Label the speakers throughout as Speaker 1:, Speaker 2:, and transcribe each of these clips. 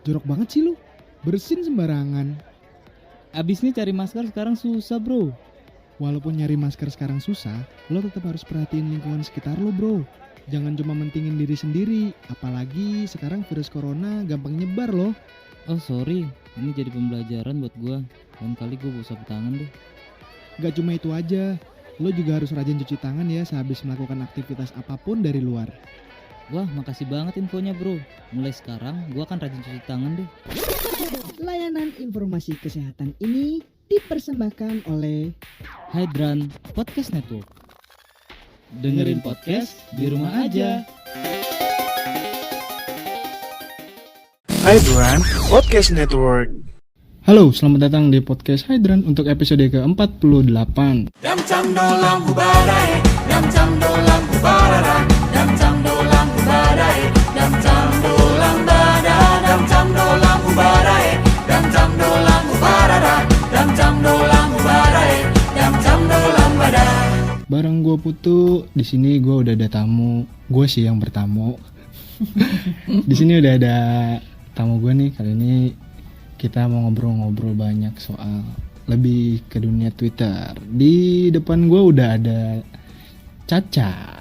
Speaker 1: Jorok banget sih lu. Bersin sembarangan.
Speaker 2: Abisnya cari masker sekarang susah bro.
Speaker 1: Walaupun nyari masker sekarang susah, lo tetap harus perhatiin lingkungan sekitar lo bro. Jangan cuma mentingin diri sendiri. Apalagi sekarang virus corona gampang nyebar loh.
Speaker 2: Oh sorry, ini jadi pembelajaran buat gua. Lain kali gua bawa sapu tangan deh.
Speaker 1: Gak cuma itu aja, lo juga harus rajin cuci tangan ya sehabis melakukan aktivitas apapun dari luar.
Speaker 2: Wah makasih banget infonya bro. Mulai sekarang gua akan rajin cuci tangan deh.
Speaker 3: Layanan informasi kesehatan ini dipersembahkan oleh
Speaker 2: Hydran Podcast Network. Dengerin podcast di rumah aja.
Speaker 1: Hydran Podcast Network. Halo, selamat datang di podcast Hydran untuk episode ke-48.
Speaker 4: Dam cham dolang kubadae, dam cham dolang kubarara, dam cham dolang kubadae, dam cham dolang bada, dam cham dolang kubadae, dam cham dolang kubarara, dam cham dolang kubadae, dam cham dolang bada.
Speaker 1: Bareng gue Putu, di sini gue udah ada tamu. Gue sih yang bertamu. Di sini udah ada tamu gue nih. Kali ini kita mau ngobrol-ngobrol banyak soal lebih ke dunia Twitter. Di depan gue udah ada Caca.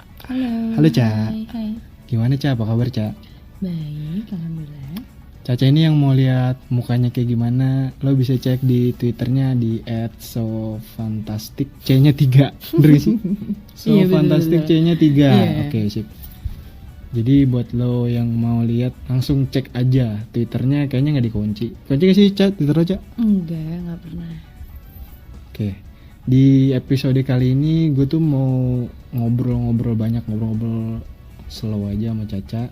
Speaker 1: Halo Ca.
Speaker 5: Hai.
Speaker 1: Gimana Ca? Apa kabar Ca?
Speaker 5: Baik, alhamdulillah.
Speaker 1: Caca ini yang mau lihat mukanya kayak gimana, lo bisa cek di Twitternya di @sofantastic C-nya 3. Bener gak sih?
Speaker 5: Iya,
Speaker 1: Sofantastic
Speaker 5: betul.
Speaker 1: C-nya 3.
Speaker 5: Iya.
Speaker 1: Oke, sip. Jadi buat lo yang mau lihat langsung cek aja Twitternya, kayaknya nggak dikunci. Kunci gak sih Ca? Twitter lo Ca?
Speaker 5: Enggak pernah.
Speaker 1: Oke. Di episode kali ini gue tuh mau ngobrol-ngobrol banyak, ngobrol-ngobrol slow aja sama Caca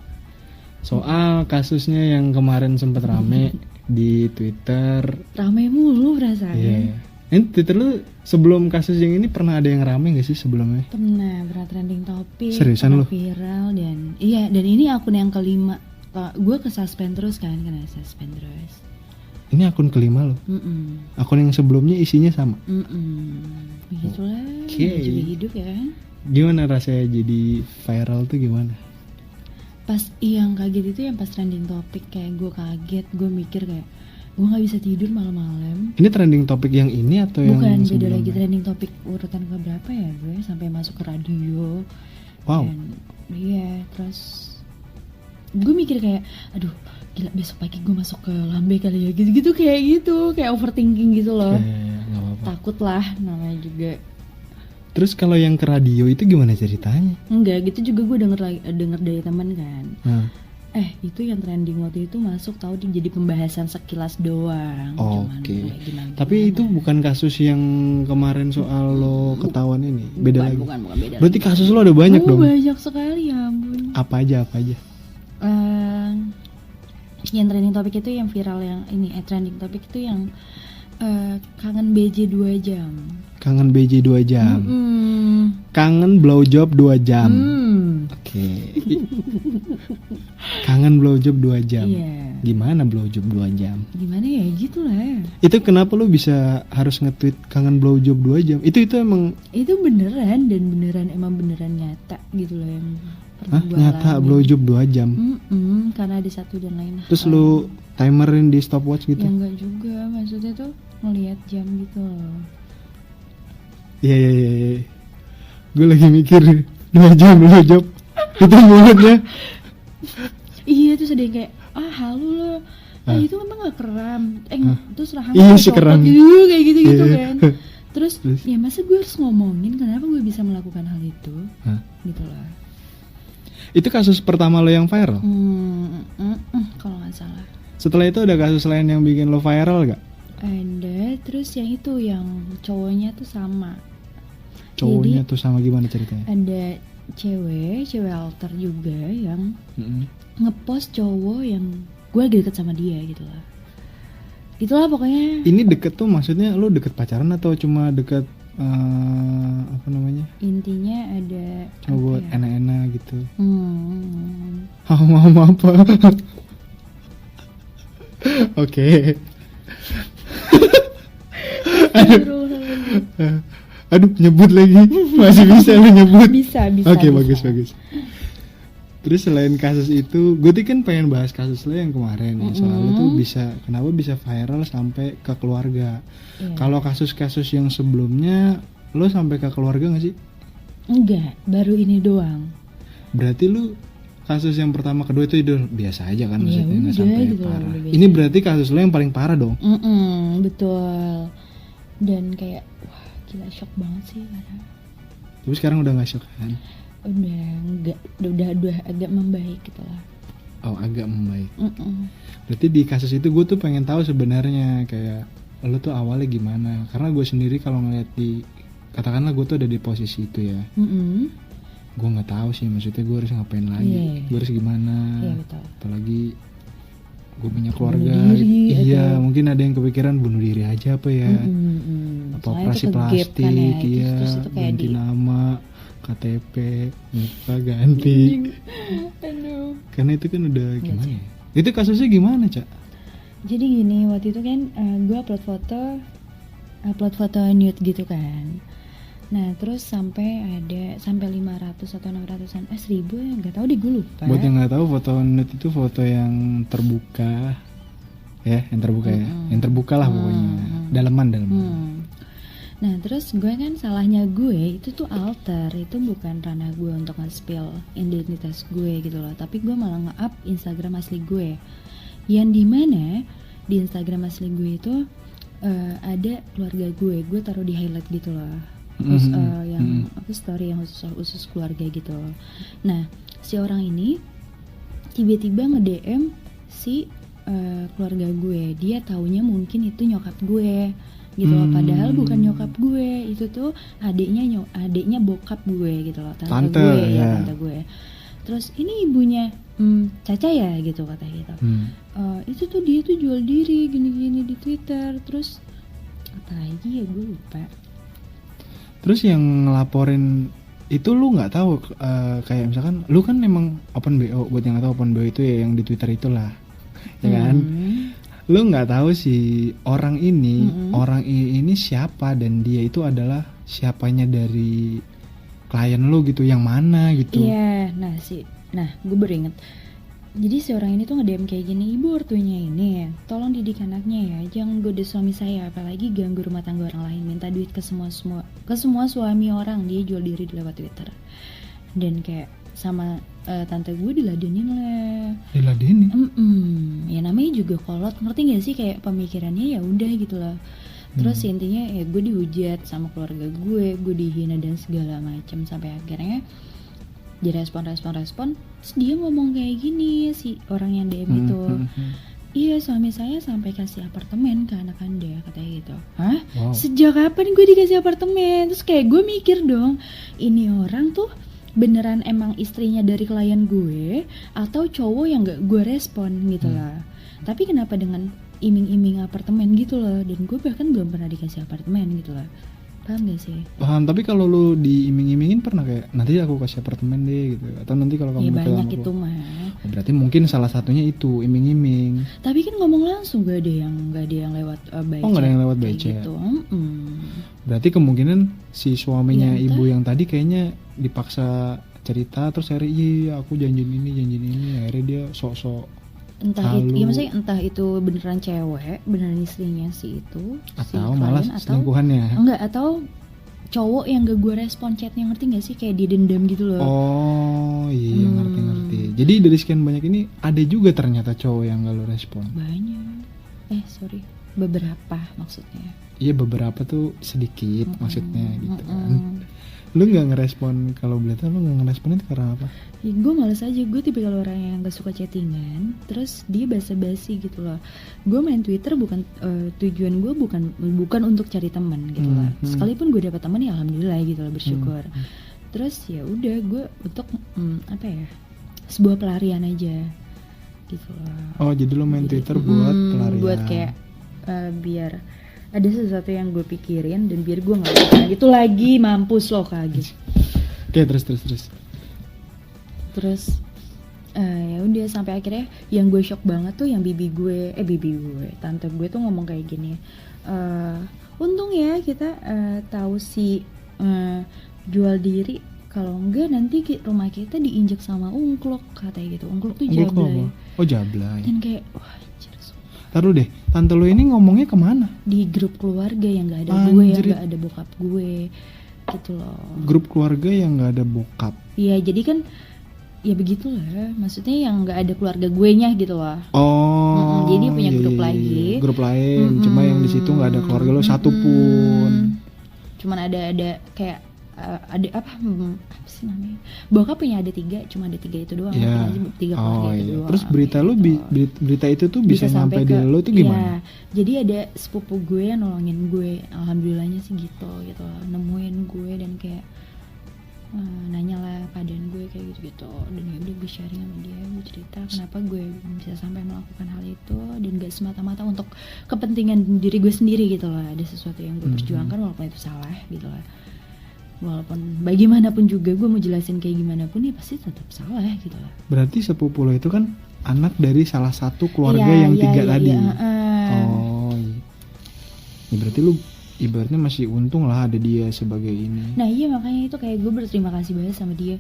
Speaker 1: soal kasusnya yang kemarin sempet rame di Twitter.
Speaker 5: Rame mulu perasaan.
Speaker 1: Iya. Ini Twitter lu sebelum kasus yang ini pernah ada yang rame gak sih sebelumnya?
Speaker 5: Pernah trending topik.
Speaker 1: Seriusan
Speaker 5: pernah
Speaker 1: lu?
Speaker 5: viral dan iya, dan ini akun yang kelima. Gue suspend terus kan, kena suspend terus.
Speaker 1: Ini akun kelima lo. Akun yang sebelumnya isinya sama.
Speaker 5: Begitulah.
Speaker 1: Oke.
Speaker 5: Juga hidup ya kan.
Speaker 1: Gimana rasanya jadi viral tuh gimana?
Speaker 5: Pas yang kaget itu yang pas trending topik, kayak gue kaget, gue mikir kayak gue nggak bisa tidur malam-malam.
Speaker 1: Ini trending topik yang ini atau yang
Speaker 5: Bukan, beda
Speaker 1: sebelumnya?
Speaker 5: lagi trending topik urutan ke berapa ya gue, sampai masuk ke radio.
Speaker 1: Wow.
Speaker 5: Dan iya, terus gue mikir kayak, aduh gila besok pagi gue masuk ke lambe kali ya, gitu-gitu kayak overthinking gitu loh.
Speaker 1: Nggak apa-apa.
Speaker 5: Takut lah namanya juga.
Speaker 1: Terus kalau yang ke radio itu gimana ceritanya?
Speaker 5: Enggak, gitu juga gue denger dari teman kan.
Speaker 1: Nah,
Speaker 5: Itu yang trending waktu itu masuk, tahu jadi pembahasan sekilas doang. Cuman
Speaker 1: oke.
Speaker 5: kayak gimana-gimana.
Speaker 1: Tapi itu bukan kasus yang kemarin soal lo ketahuan ini, beda lagi.
Speaker 5: Bukan beda.
Speaker 1: Berarti
Speaker 5: lagi.
Speaker 1: kasus lo ada banyak dong.
Speaker 5: Banyak sekali, ya ampun.
Speaker 1: Apa aja?
Speaker 5: Yang trending topik itu yang viral yang ini, trending topik itu yang kangen BJ 2 jam.
Speaker 1: Kangen BJ 2 jam. Kangen blowjob 2 jam. Oke. Kangen blowjob 2 jam.
Speaker 5: Iya.
Speaker 1: Gimana blowjob 2 jam?
Speaker 5: Gimana ya, gitu lah.
Speaker 1: Itu kenapa lu bisa harus nge-tweet kangen blowjob 2 jam? Itu emang
Speaker 5: Itu beneran emang beneran nyata gitu loh yang pernah gua
Speaker 1: nyata
Speaker 5: alamin.
Speaker 1: blowjob 2 jam.
Speaker 5: Karena ada satu dan lain
Speaker 1: Terus
Speaker 5: hal.
Speaker 1: lu timerin di stopwatch gitu?
Speaker 5: Ya enggak juga, maksudnya tuh ngelihat jam gitu loh.
Speaker 1: Iya. Gue lagi mikir 2 jam blowjob. Itu mulutnya.
Speaker 5: Iya, terus ada yang kayak halu lo. Itu emang gak keram. Terus rahang
Speaker 1: Iya sih,
Speaker 5: copot
Speaker 1: keram.
Speaker 5: gitu, kayak gitu-gitu
Speaker 1: Iya.
Speaker 5: kan. Terus ya masa gue harus ngomongin kenapa gue bisa melakukan hal itu? Gitu lah.
Speaker 1: Itu kasus pertama lo yang viral?
Speaker 5: Kalau gak salah.
Speaker 1: Setelah itu ada kasus lain yang bikin lo viral gak?
Speaker 5: Ada, terus yang itu yang cowoknya tuh sama.
Speaker 1: Cowoknya
Speaker 5: Jadi,
Speaker 1: tuh sama gimana ceritanya?
Speaker 5: ada cewek alter juga yang ngepost cowok yang gue lagi deket sama dia gitu lah. Gitulah pokoknya.
Speaker 1: Ini deket tuh maksudnya lo deket pacaran atau cuma deket apa namanya?
Speaker 5: Intinya ada
Speaker 1: Cuma buat
Speaker 5: apa ya?
Speaker 1: enak-enak gitu.
Speaker 5: Hmm.
Speaker 1: Mau apa? Oke. Aduh, nyebut lagi. Masih bisa lu nyebut.
Speaker 5: Bisa.
Speaker 1: Oke, bagus. Terus selain kasus itu, gue tuh kan pengen bahas kasus lo yang kemarin ya. Soalnya tuh kenapa bisa viral sampai ke keluarga.
Speaker 5: Iya.
Speaker 1: Kalau kasus-kasus yang sebelumnya, lo sampai ke keluarga gak sih?
Speaker 5: Enggak, baru ini doang.
Speaker 1: Berarti lu kasus yang pertama kedua itu biasa aja kan,
Speaker 5: Iya,
Speaker 1: maksudnya nggak
Speaker 5: udah
Speaker 1: sampai
Speaker 5: gitu loh,
Speaker 1: parah.
Speaker 5: udah biasa.
Speaker 1: Ini berarti kasus lo yang paling parah dong.
Speaker 5: Betul. Dan kayak wah gila shock banget sih karena
Speaker 1: Tapi sekarang udah nggak shock kan?
Speaker 5: udah enggak udah agak membaik gitu lah.
Speaker 1: Oh, agak membaik. Berarti di kasus itu gue tuh pengen tahu sebenarnya kayak lo tuh awalnya gimana? Karena gue sendiri kalau ngeliat katakanlah gue tuh ada di posisi itu ya. Gue nggak tahu sih, maksudnya gue harus ngapain lagi,
Speaker 5: Iya.
Speaker 1: gue harus gimana.
Speaker 5: Iya, betul.
Speaker 1: Apalagi gue punya keluarga.
Speaker 5: Bunuh diri,
Speaker 1: Iya,
Speaker 5: atau-
Speaker 1: mungkin ada yang kepikiran bunuh diri aja apa ya? Apa
Speaker 5: Soalnya
Speaker 1: operasi
Speaker 5: itu ke gap
Speaker 1: plastik,
Speaker 5: kan ya,
Speaker 1: iya,
Speaker 5: terus itu kayak
Speaker 1: ganti
Speaker 5: di
Speaker 1: nama, KTP, muka ganti.
Speaker 5: aduh.
Speaker 1: Karena itu kan udah gimana ya? Itu kasusnya gimana, Cak?
Speaker 5: Jadi gini, waktu itu kan gue upload foto nude gitu kan. Nah terus sampai 500 atau 600an 1000 ya nggak tahu deh, gue lupa.
Speaker 1: Buat yang nggak tahu, foto nude itu foto yang terbuka, ya, yang terbuka ya, yang terbuka lah pokoknya, daleman.
Speaker 5: Nah terus gue kan salahnya gue itu tuh alter, itu bukan ranah gue untuk nge-spill identitas gue gitu loh, tapi gue malah nge-up Instagram asli gue, yang dimana di Instagram asli gue itu ada keluarga gue taruh di highlight gitu loh. Terus yang story yang khusus keluarga gitu. Nah si orang ini tiba-tiba nge-DM si keluarga gue, dia taunya mungkin itu nyokap gue gitu loh, padahal bukan nyokap gue, itu tuh adiknya bokap gue gitu loh, tante gue ya, tante gue. Terus ini ibunya Caca ya gitu kata gitu. Itu tuh dia tuh jual diri gini-gini di Twitter. Terus apa lagi ya gue lupa.
Speaker 1: Terus yang ngelaporin itu lu nggak tahu, kayak misalkan lu kan memang open BO, buat yang nggak tahu open BO itu ya yang di Twitter itulah, ya kan? Lu nggak tahu si orang ini siapa, dan dia itu adalah siapanya dari klien lu gitu, yang mana gitu.
Speaker 5: Iya, nah gue baru inget. Jadi si orang ini tuh nge-DM kayak gini, ibu ortunya ini tolong didik anaknya ya, jangan goda suami saya, apalagi ganggu rumah tangga orang lain, minta duit ke semua suami orang, dia jual diri lewat Twitter. Dan kayak sama tante gue diladenin lah.
Speaker 1: Diladenin?
Speaker 5: Ya namanya juga kolot, ngerti gak sih kayak pemikirannya ya udah gitu lah. Terus intinya ya gue dihujat sama keluarga gue dihina dan segala macam, sampai akhirnya direspon. Terus dia ngomong kayak gini, si orang yang DM itu, iya suami saya sampai kasih apartemen ke anak anda, katanya gitu. Hah?
Speaker 1: Wow.
Speaker 5: Sejak kapan gue dikasih apartemen? Terus kayak gue mikir dong, ini orang tuh beneran emang istrinya dari klien gue atau cowok yang gak gue respon gitu lah. Tapi kenapa dengan iming-iming apartemen gitu loh, dan gue bahkan belum pernah dikasih apartemen gitu lah. Paham gak sih?
Speaker 1: Paham, tapi kalau lu diiming-imingin pernah kayak nanti aku kasih apartemen deh gitu, atau nanti kalau kamu
Speaker 5: Ya
Speaker 1: nikah
Speaker 5: banyak
Speaker 1: sama
Speaker 5: itu
Speaker 1: aku.
Speaker 5: mah.
Speaker 1: Oh, berarti mungkin salah satunya itu iming-iming.
Speaker 5: Tapi kan ngomong langsung, gak ada yang lewat by
Speaker 1: Oh, nggak ada yang lewat by
Speaker 5: kayak
Speaker 1: chat.
Speaker 5: gitu.
Speaker 1: Berarti kemungkinan si suaminya
Speaker 5: Ya, entah.
Speaker 1: ibu yang tadi kayaknya dipaksa cerita, terus akhirnya iya aku janjin ini, akhirnya dia sok-sok
Speaker 5: Entah itu,
Speaker 1: halu.
Speaker 5: ya maksudnya entah itu beneran cewek, beneran istrinya si itu, si
Speaker 1: Atau malah
Speaker 5: klien, atau
Speaker 1: selingkuhannya.
Speaker 5: enggak, atau cowok yang gak gue respon chatnya, ngerti gak sih, kayak dia dendam gitu loh.
Speaker 1: Oh iya, ngerti. Jadi dari sekian banyak ini ada juga ternyata cowok yang gak lo respon.
Speaker 5: Banyak. Beberapa maksudnya.
Speaker 1: Iya, beberapa tuh sedikit maksudnya gitu kan. Lu gak ngerespon, kalau boleh tahu lu gak ngerespon itu karena apa?
Speaker 5: Ya, gue males aja, gue tipikal orang yang gak suka chattingan, terus dia basa-basi gitu loh. Gue main Twitter bukan tujuan gue bukan untuk cari teman gitu lah. Sekalipun gue dapat teman ya alhamdulillah gitu loh, bersyukur. Terus ya udah gue untuk sebuah pelarian aja gitu loh.
Speaker 1: Oh, jadi lu main
Speaker 5: Jadi,
Speaker 1: Twitter buat pelarian.
Speaker 5: buat kayak biar ada sesuatu yang gue pikirin dan biar gue nggak mikirin itu lagi, mampus lo kaget.
Speaker 1: Oke, terus.
Speaker 5: Terus ya udah sampai akhirnya yang gue shock banget tuh yang bibi gue, tante gue tuh ngomong kayak gini, untung ya kita tahu si jual diri kalau enggak nanti rumah kita diinjek sama ungkluk katanya gitu. Ungkluk tuh
Speaker 1: Ungkluk tuh
Speaker 5: jablay.
Speaker 1: apa? Oh jablay.
Speaker 5: Dan kayak wah anjir,
Speaker 1: Taruh deh, tante lo ini ngomongnya kemana?
Speaker 5: di grup keluarga yang nggak ada gue, yang
Speaker 1: Anjrit.
Speaker 5: nggak ada bokap gue gitu loh.
Speaker 1: Grup keluarga yang nggak ada bokap.
Speaker 5: Iya jadi kan ya begitulah, maksudnya yang nggak ada keluarga gue nya gitu loh.
Speaker 1: Oh,
Speaker 5: jadi punya
Speaker 1: iya,
Speaker 5: grup
Speaker 1: iya,
Speaker 5: lagi.
Speaker 1: iya. Grup lain, cuma yang di situ nggak ada keluarga lo satu pun.
Speaker 5: Cuman ada kayak ada apa sih namanya? Bokap punya ada 3, cuma ada 3 itu doang.
Speaker 1: Iya.
Speaker 5: Tiga keluarga
Speaker 1: Oh
Speaker 5: itu
Speaker 1: iya.
Speaker 5: doang.
Speaker 1: Terus berita lo
Speaker 5: gitu.
Speaker 1: berita itu tuh bisa sampai di
Speaker 5: ke-
Speaker 1: lo tuh
Speaker 5: iya.
Speaker 1: gimana?
Speaker 5: Jadi ada sepupu gue yang nolongin gue, alhamdulillahnya sih gitu nemuin gue dan kayak nanya lah keadaan gue kayak gitu dan ya udah gue sharing sama dia, gue cerita kenapa gue bisa sampai melakukan hal itu dan gak semata-mata untuk kepentingan diri gue sendiri gitu loh, ada sesuatu yang gue perjuangkan walaupun itu salah gitu lah, walaupun bagaimanapun juga gue mau jelasin kayak gimana pun ya pasti tetap salah gitu lah.
Speaker 1: Berarti sepupu lo itu kan anak dari salah satu keluarga
Speaker 5: Iya,
Speaker 1: yang
Speaker 5: iya,
Speaker 1: 3
Speaker 5: iya,
Speaker 1: tadi.
Speaker 5: iya,
Speaker 1: Oh iya. Ya, berarti lu ibaratnya masih untung lah ada dia sebagai ini.
Speaker 5: Nah iya makanya itu kayak gue berterima kasih banget sama dia.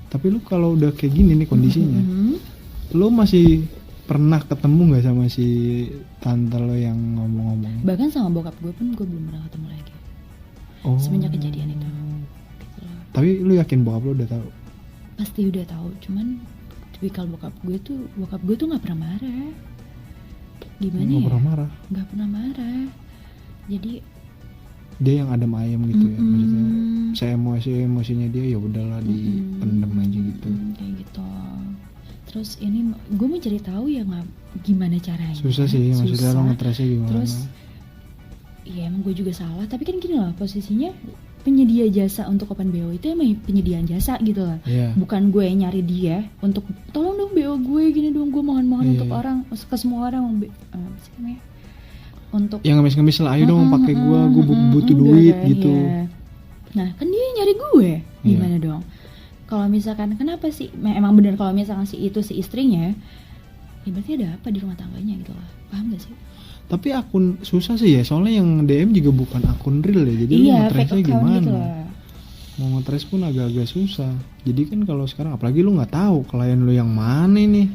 Speaker 1: Tapi lu kalau udah kayak gini nih kondisinya,
Speaker 5: Mhm.
Speaker 1: lu masih pernah ketemu nggak sama si tante lo yang ngomong-ngomong?
Speaker 5: Bahkan sama bokap gue pun gue belum pernah ketemu lagi
Speaker 1: Oh.
Speaker 5: semenjak kejadian itu. Gitu loh.
Speaker 1: Tapi lu yakin bokap lu udah tahu?
Speaker 5: Pasti udah tahu, cuman tipikal bokap gue tuh nggak pernah marah. Gimana
Speaker 1: Nggak
Speaker 5: ya?
Speaker 1: pernah marah.
Speaker 5: Nggak pernah marah. Jadi
Speaker 1: Dia yang adem ayem gitu ya, maksudnya.
Speaker 5: mm-mm.
Speaker 1: Saya emosinya dia ya udahlah dipendem aja gitu.
Speaker 5: Kayak gitu. Terus ini gue mau cari tahu ya nggak gimana caranya.
Speaker 1: Susah sih, maksudnya lo
Speaker 5: Susah.
Speaker 1: ngetresnya gimana?
Speaker 5: Terus ya emang gue juga salah, tapi kan gini loh posisinya penyedia jasa untuk open BO itu emang penyediaan jasa gitu lah.
Speaker 1: Iya.
Speaker 5: Bukan gue yang nyari dia untuk tolong dong BO gue gini dong, gue mohon-mohon
Speaker 1: Iya,
Speaker 5: untuk
Speaker 1: iya.
Speaker 5: orang, ke semua orang apa sih namanya? Untuk
Speaker 1: Yang ngemis-ngemis lah, ayo dong pakai gue butuh
Speaker 5: udah
Speaker 1: duit
Speaker 5: kan,
Speaker 1: gitu.
Speaker 5: iya. Nah kan dia yang nyari gue,
Speaker 1: Iya.
Speaker 5: gimana dong? Kalau misalkan kenapa sih? Emang bener kalau misalkan si istrinya, ya berarti ada apa di rumah tangganya gitu lah, paham gak sih?
Speaker 1: Tapi akun susah sih ya, soalnya yang DM juga bukan akun real ya, jadi lu
Speaker 5: Iya,
Speaker 1: ngetresnya
Speaker 5: fake account
Speaker 1: gimana?
Speaker 5: gitu lah.
Speaker 1: Mau ngetres pun agak-agak susah. Jadi kan kalau sekarang apalagi lu nggak tahu klien lu yang mana nih.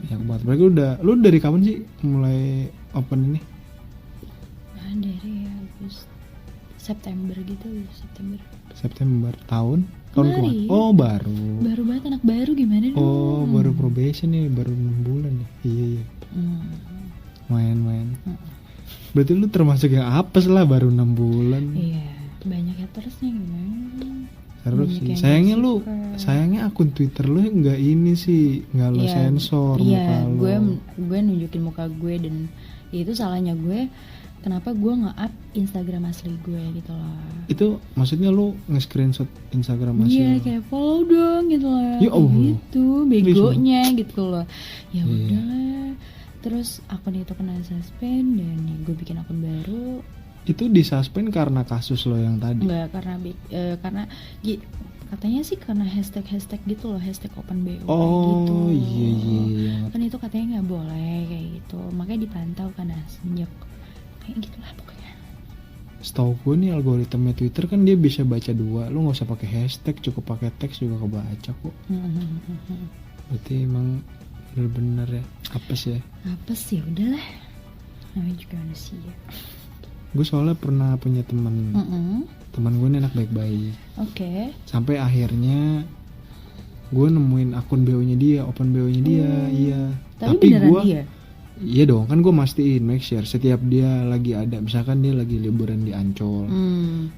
Speaker 1: Ya buat apalagi lu dari kapan sih mulai open ini?
Speaker 5: Nah, dari September gitu,
Speaker 1: September tahun
Speaker 5: Kemarin.
Speaker 1: kemarin. Oh baru.
Speaker 5: Baru banget anak baru gimana dong?
Speaker 1: Oh baru probation nih, baru 6 bulan ya. Iya iya. Main. Berarti lu termasuk yang apes lah, baru 6 bulan.
Speaker 5: Iya, banyak hatersnya gimana?
Speaker 1: Terus
Speaker 5: Banyak
Speaker 1: sih,
Speaker 5: yang
Speaker 1: sayangnya
Speaker 5: gak
Speaker 1: lu,
Speaker 5: suka.
Speaker 1: sayangnya akun Twitter lu nggak ini sih, nggak lo
Speaker 5: Iya,
Speaker 1: sensor
Speaker 5: iya,
Speaker 1: muka lu.
Speaker 5: gue nunjukin muka gue dan ya itu salahnya gue. Kenapa gue nge-up Instagram asli gue gitu loh?
Speaker 1: Itu maksudnya lu nge-screenshot Instagram
Speaker 5: Iya
Speaker 1: asli lu?
Speaker 5: kayak follow dong gitu loh.
Speaker 1: Ya Allah.
Speaker 5: Gitu, begonya gitu loh. Ya
Speaker 1: Iya.
Speaker 5: udahlah. Terus akun itu kena suspend dan ya gue bikin akun baru.
Speaker 1: Itu disuspend karena kasus lo yang tadi?
Speaker 5: Enggak karena katanya sih karena hashtag gitu loh, hashtag open BO kayak gitu.
Speaker 1: Oh iya.
Speaker 5: Kan itu katanya nggak boleh kayak gitu, makanya dipantau kan semenjak kayak gitulah pokoknya.
Speaker 1: Setahu gue nih algoritma Twitter kan dia bisa baca 2. Lu nggak usah pakai hashtag, cukup pakai teks juga kebaca kok. Berarti emang bener-bener ya apes ya.
Speaker 5: Apa sih udahlah, namanya juga manusia.
Speaker 1: Gue soalnya pernah punya teman gue nih anak baik-baik.
Speaker 5: Oke.
Speaker 1: Sampai akhirnya gue nemuin akun BO-nya dia, open BO-nya dia, iya.
Speaker 5: Tapi beneran
Speaker 1: gua,
Speaker 5: dia?
Speaker 1: Iya dong, kan gue mastiin make sure setiap dia lagi ada, misalkan dia lagi liburan di Ancol,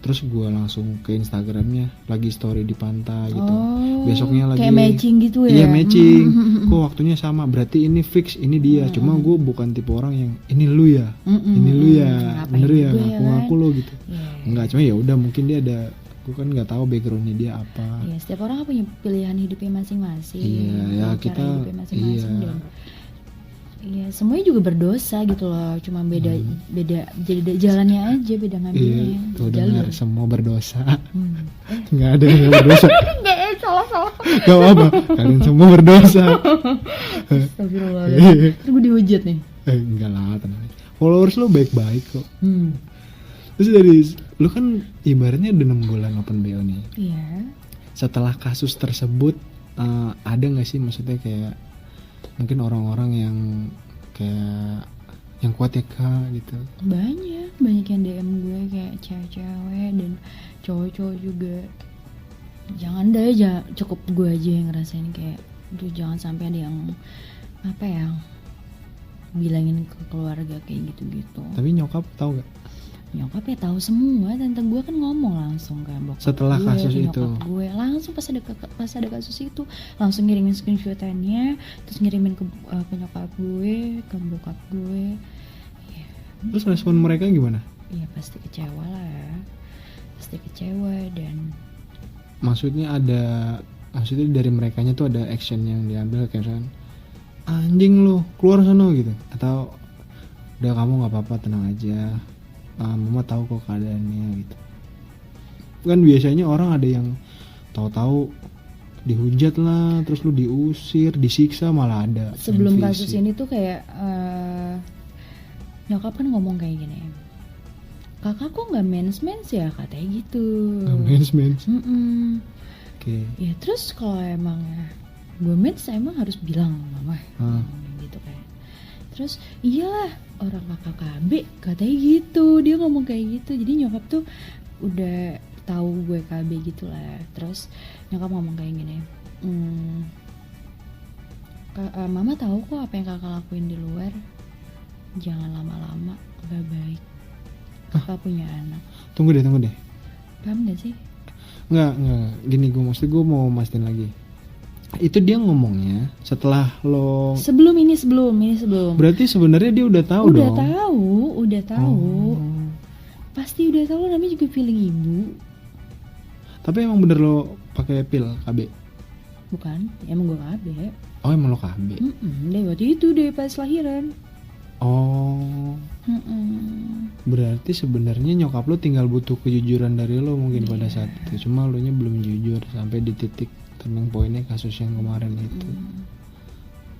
Speaker 1: terus gue langsung ke Instagramnya, lagi story di pantai gitu.
Speaker 5: Oh,
Speaker 1: Besoknya lagi
Speaker 5: kayak matching gitu ya?
Speaker 1: Iya matching. Kok waktunya sama, berarti ini fix, ini dia. Cuma gue bukan tipe orang yang ini lu ya, ini lu ya,
Speaker 5: Ngapain
Speaker 1: bener ya,
Speaker 5: juga ya
Speaker 1: ngaku-ngaku
Speaker 5: kan?
Speaker 1: lo gitu.
Speaker 5: Iya.
Speaker 1: Enggak, cuma ya udah mungkin dia ada, gue kan nggak tahu backgroundnya dia apa.
Speaker 5: Iya, setiap orang kan punya pilihan hidupnya masing-masing.
Speaker 1: Iya, ya
Speaker 5: cara
Speaker 1: kita,
Speaker 5: hidupnya masing-masing
Speaker 1: iya.
Speaker 5: dan iya, semuanya juga berdosa gitu loh. Cuma beda jadi jalannya aja beda ngambilnya.
Speaker 1: Iya, tuh
Speaker 5: Jalur.
Speaker 1: dengar semua berdosa.
Speaker 5: Hmm.
Speaker 1: Nggak ada yang nggak berdosa.
Speaker 5: Enggak, salah.
Speaker 1: Gak apa, kalian semua berdosa.
Speaker 5: Astagfirullahaladzim. Terus gue dihujat nih.
Speaker 1: Enggak lah, tenang. Followers lo baik-baik kok.
Speaker 5: Hmm.
Speaker 1: Terus dari lu kan ibaratnya udah 6 bulan open BO nih.
Speaker 5: Iya.
Speaker 1: Setelah kasus tersebut ada nggak sih maksudnya kayak mungkin orang-orang yang kayak yang kuat ya Kak gitu?
Speaker 5: Banyak yang DM gue kayak cewek-cewek dan cowok-cowok juga. Jangan deh, cukup gue aja yang ngerasain kayak, aduh jangan sampai ada yang apa ya bilangin ke keluarga kayak gitu-gitu.
Speaker 1: Tapi nyokap tahu gak?
Speaker 5: Nyokap ya tahu semua, tante gue kan ngomong langsung kan bokap
Speaker 1: Setelah
Speaker 5: gue,
Speaker 1: kasus
Speaker 5: ke
Speaker 1: itu?
Speaker 5: nyokap gue langsung pas ada kasus itu langsung ngirimin screenshotannya, terus ngirimin ke nyokap gue, ke bokap gue. Ya,
Speaker 1: Terus respon mereka gimana?
Speaker 5: ya pasti kecewa lah, pasti kecewa. Dan
Speaker 1: Maksudnya dari merekanya tuh ada action yang diambil kayak misalkan anjing lu keluar sana gitu, atau udah kamu nggak apa-apa tenang aja, mama tahu kok keadaannya gitu. Kan biasanya orang ada yang tahu-tahu dihujat lah, terus lu diusir, disiksa, malah ada
Speaker 5: sebelum
Speaker 1: main
Speaker 5: kasus
Speaker 1: fisik.
Speaker 5: ini tuh kayak nyokap kan ngomong kayak gini, kakak kok nggak mens ya katanya gitu.
Speaker 1: Mens.
Speaker 5: Mm-mm.
Speaker 1: Oke.
Speaker 5: Ya terus kalau emang gue mens emang harus bilang mama gitu kan. Terus iyalah orang kakak KB katanya gitu, dia ngomong kayak gitu. Jadi nyokap tuh udah tahu gue KB gitu lah. Terus nyokap ngomong kayak gini, mama tahu kok apa yang kakak lakuin di luar, jangan lama-lama, gak baik. Kakak punya anak.
Speaker 1: Tunggu deh.
Speaker 5: Paham gak sih?
Speaker 1: Nggak, gini gue mau mastiin lagi. Itu dia ngomongnya setelah lo.
Speaker 5: Sebelum ini.
Speaker 1: Berarti sebenarnya dia udah tahu
Speaker 5: Udah
Speaker 1: dong.
Speaker 5: tahu.
Speaker 1: Oh.
Speaker 5: Pasti udah tahu, namanya juga feeling ibu.
Speaker 1: Tapi emang bener lo pakai pil KB?
Speaker 5: Bukan, emang gue KB.
Speaker 1: Oh emang lo KB?
Speaker 5: Deh waktu itu deh pas lahiran.
Speaker 1: Oh. Berarti sebenarnya nyokap lo tinggal butuh kejujuran dari lo mungkin pada saat itu. Cuma lo nya belum jujur sampai di titik turning pointnya kasus yang kemarin itu.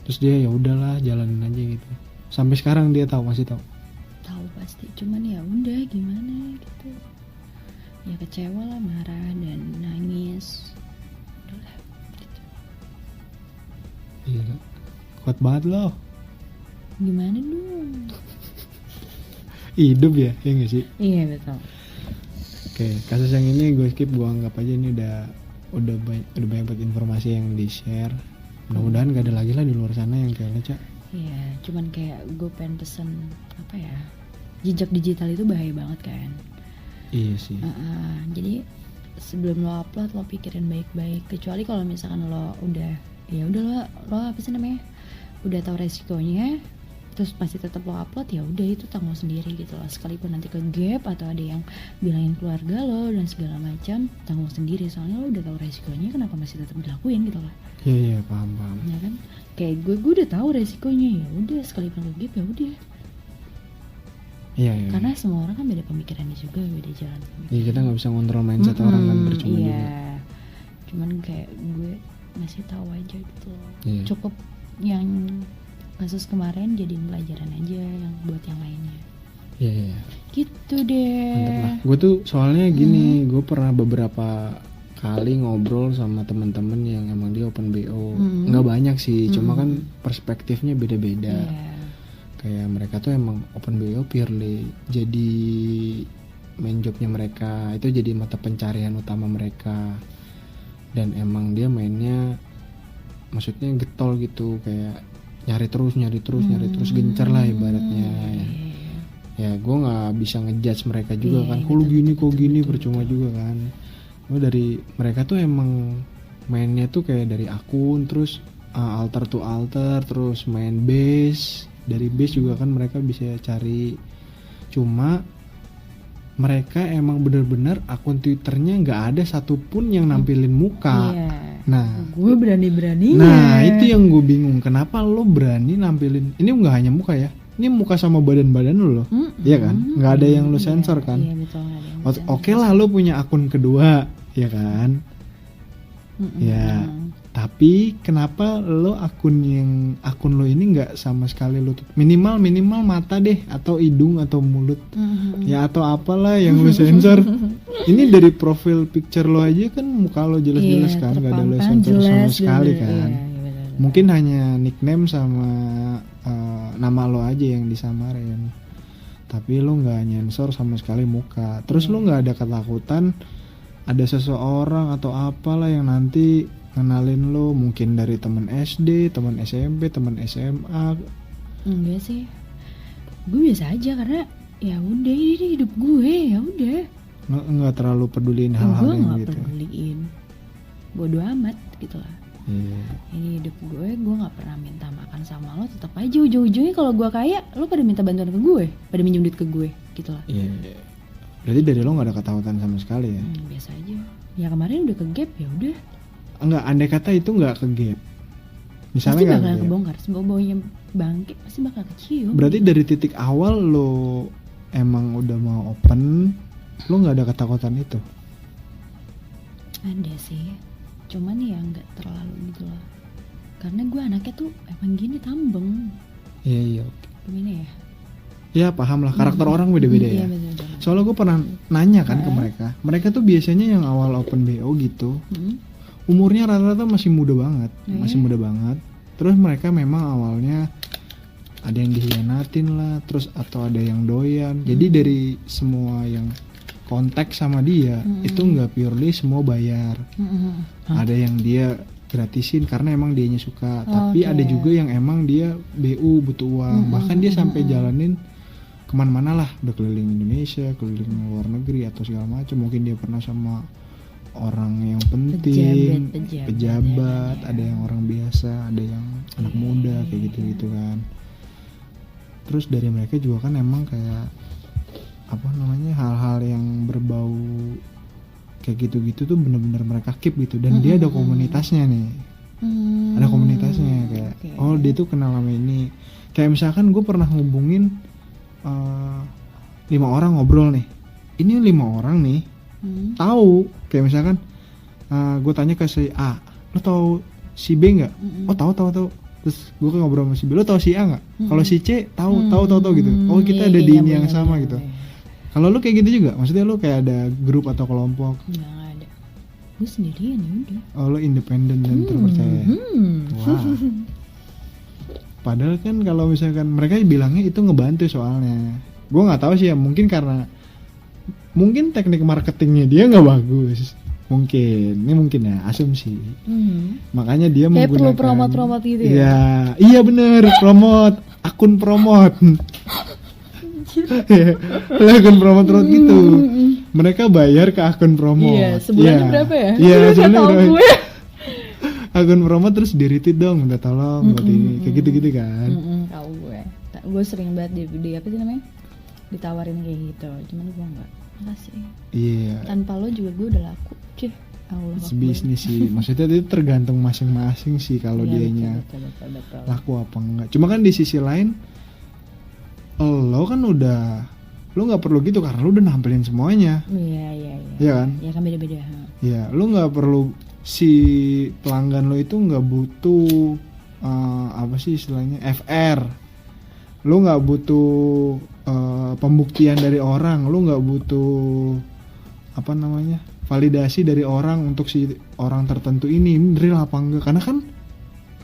Speaker 1: Terus dia ya udahlah jalanin aja gitu. Sampai sekarang dia masih tahu.
Speaker 5: Tahu pasti, cuman ya udah gimana gitu. Ya kecewa lah, marah dan nangis. Udahlah gitu.
Speaker 1: Iya. Kuat banget lo.
Speaker 5: Gimana dong?
Speaker 1: Hidup ya nggak sih?
Speaker 5: Iya betul.
Speaker 1: Oke, kasus yang ini gue skip, gue anggap aja ini udah banyak buat informasi yang di share. Mudah-mudahan gak ada lagi lah di luar sana yang kayak lo, Cak.
Speaker 5: Iya, cuman kayak gue pengen pesen apa ya? Jejak digital itu bahaya banget kan.
Speaker 1: Iya sih.
Speaker 5: Jadi sebelum lo upload lo pikirin baik-baik. Kecuali kalau misalkan lo udah lo apa sih namanya? Udah tahu resikonya, terus pasti tetap lo upload, ya udah itu tanggung sendiri gitu loh. Sekalipun nanti ke gap atau ada yang bilangin keluarga lo dan segala macam, tanggung sendiri, soalnya lo udah tahu resikonya, kenapa masih tetap dilakuin gitu loh.
Speaker 1: Iya paham.
Speaker 5: Ya kan, kayak gue udah tahu resikonya, ya udah sekalipun ke gap ya udah.
Speaker 1: Iya.
Speaker 5: Karena semua orang kan beda pemikirannya juga, beda jalan pemikiran.
Speaker 1: Iya, kita nggak bisa ngontrol mindset orang kan, percuma
Speaker 5: iya.
Speaker 1: juga.
Speaker 5: Cuman kayak gue ngasih tahu aja gitu loh.
Speaker 1: Iya.
Speaker 5: Cukup yang kasus kemarin jadiin pelajaran aja yang buat yang lainnya.
Speaker 1: Iya.
Speaker 5: Gitu deh.
Speaker 1: Mantap lah. Gue tuh soalnya gini, gue pernah beberapa kali ngobrol sama teman-teman yang emang dia open BO. Nggak banyak sih, cuma kan perspektifnya beda-beda.
Speaker 5: Iya.
Speaker 1: Kayak mereka tuh emang open BO purely jadi main jobnya mereka, itu jadi mata pencarian utama mereka. Dan emang dia mainnya maksudnya getol gitu, kayak nyari terus gencar lah ibaratnya. Ya gue nggak bisa ngejudge mereka juga kan, kok lu gini percuma juga kan. Gue dari mereka tuh emang mainnya tuh kayak dari akun, terus alter to alter, terus main base, dari base juga kan mereka bisa cari. Cuma mereka emang bener-bener akun Twitternya nggak ada satupun yang nampilin muka. Nah,
Speaker 5: gue berani-berani.
Speaker 1: Nah, itu yang gue bingung. Kenapa lo berani nampilin? Ini nggak hanya muka ya. Ini muka sama badan-badan lo. Iya kan? Nggak ada yang lo sensor kan?
Speaker 5: Iya, betul.
Speaker 1: Oke lah, lo punya akun kedua, ya kan? Ya. Tapi kenapa lo akun lo ini nggak sama sekali lo minimal mata deh, atau hidung atau mulut ya, atau apalah yang lo sensor. Ini dari profil picture lo aja kan muka lo jelas-jelas kan, nggak ada lo sensor sama sekali kan. Mungkin hanya nickname sama nama lo aja yang disamarin, tapi lo nggak nyensor sama sekali muka. Terus lo nggak ada ketakutan ada seseorang atau apalah yang nanti kenalin lo, mungkin dari teman SD, teman SMP, teman SMA?
Speaker 5: Enggak sih, gue biasa aja karena ya udah ini hidup gue, ya udah.
Speaker 1: Nggak terlalu peduliin hal-hal
Speaker 5: Gue
Speaker 1: yang
Speaker 5: nggak
Speaker 1: gitu.
Speaker 5: peduliin, bodo amat gitu lah.
Speaker 1: Iya.
Speaker 5: Ini hidup gue nggak pernah minta makan sama lo, tetap aja ujung-ujungnya kalau gue kaya, lo pada minta bantuan ke gue, pada minjem duit ke gue, gitu lah.
Speaker 1: Iya. Berarti dari lo nggak ada ketakutan sama sekali ya?
Speaker 5: Biasa aja. Ya kemarin udah ke gap, ya udah.
Speaker 1: Enggak, andai kata itu nggak ke gap, misalnya
Speaker 5: Pasti
Speaker 1: nggak
Speaker 5: bakal
Speaker 1: ke gap,
Speaker 5: kebongkar, baunya bangkit pasti bakal kecium.
Speaker 1: berarti dari titik awal lo emang udah mau open, lo nggak ada ketakutan itu?
Speaker 5: Ada sih, cuman ya nggak terlalu gitu loh. Karena gue anaknya tuh emang gini, tambeng.
Speaker 1: Iya.
Speaker 5: Gimana ya?
Speaker 1: Ya paham lah, karakter orang beda-beda ya.
Speaker 5: Iya, bener-bener.
Speaker 1: Soalnya gue pernah nanya kan ke mereka tuh biasanya yang awal open BO gitu, umurnya rata-rata masih muda banget, Terus mereka memang awalnya ada yang dihianatin lah, terus atau ada yang doyan. Jadi dari semua yang kontak sama dia itu nggak purely semua bayar. Ada yang dia gratisin karena emang dianya suka, tapi ada juga yang emang dia BU butuh uang. Bahkan dia sampai jalanin kemana-mana lah, udah keliling Indonesia, keliling luar negeri atau segala macam. Mungkin dia pernah sama orang yang penting, pejabat, ada yang orang biasa, ada yang anak muda kayak gitu kan. Terus dari mereka juga kan emang kayak apa namanya, hal-hal yang berbau kayak gitu-gitu tuh bener-bener mereka keep gitu. Dan dia ada komunitasnya nih, ada komunitasnya kayak oh dia tuh kenal sama ini. Kayak misalkan gue pernah ngubungin 5 orang ngobrol nih, ini 5 orang nih tahu, kayak misalkan gue tanya ke si A, lo tahu si B nggak? Oh tahu. Terus gue ngobrol sama si B, lo tahu si A nggak? Kalau si C tahu gitu. Oh kita ada di ini yang sama gitu. Kalau lo kayak gitu juga, maksudnya lo kayak ada grup atau kelompok?
Speaker 5: Nggak ada, gue sendirian ya udah.
Speaker 1: Oh lo independen dan terpercaya. Wah. Padahal kan kalau misalkan mereka bilangnya itu ngebantu soalnya. Gue nggak tahu sih ya, mungkin karena teknik marketingnya dia nggak bagus. Mungkin ya, asumsi. Makanya dia
Speaker 5: kayak
Speaker 1: menggunakan
Speaker 5: perlu promote gitu ya.
Speaker 1: Ya, iya bener, promote, akun promote. Akun promote gitu. Mereka bayar ke akun promote.
Speaker 5: Iya, sebulannya berapa ya?
Speaker 1: Iya, sebulannya
Speaker 5: tahu
Speaker 1: berapa?
Speaker 5: gue.
Speaker 1: Akun promote terus di-retweet dong, minta tolong buat ini, kayak gitu-gitu kan.
Speaker 5: Tahu gue. Gue sering banget di apa sih namanya? Ditawarin kayak gitu. Cuman gue enggak. Makasih.
Speaker 1: Iya.
Speaker 5: Tanpa lo juga gue udah laku. Cih, Allah.
Speaker 1: Bisnis sih. Maksudnya itu tergantung masing-masing sih kalau dianya
Speaker 5: betul.
Speaker 1: laku apa enggak. Cuma kan di sisi lain lo kan lo nggak perlu gitu karena lo udah nampilin semuanya.
Speaker 5: Iya.
Speaker 1: Iya kan?
Speaker 5: Ya kan beda-beda.
Speaker 1: Iya, lo nggak perlu, si pelanggan lo itu nggak butuh apa sih istilahnya, FR. Lo nggak butuh pembuktian dari orang, lo nggak butuh apa namanya, validasi dari orang untuk si orang tertentu ini real apa enggak. Karena kan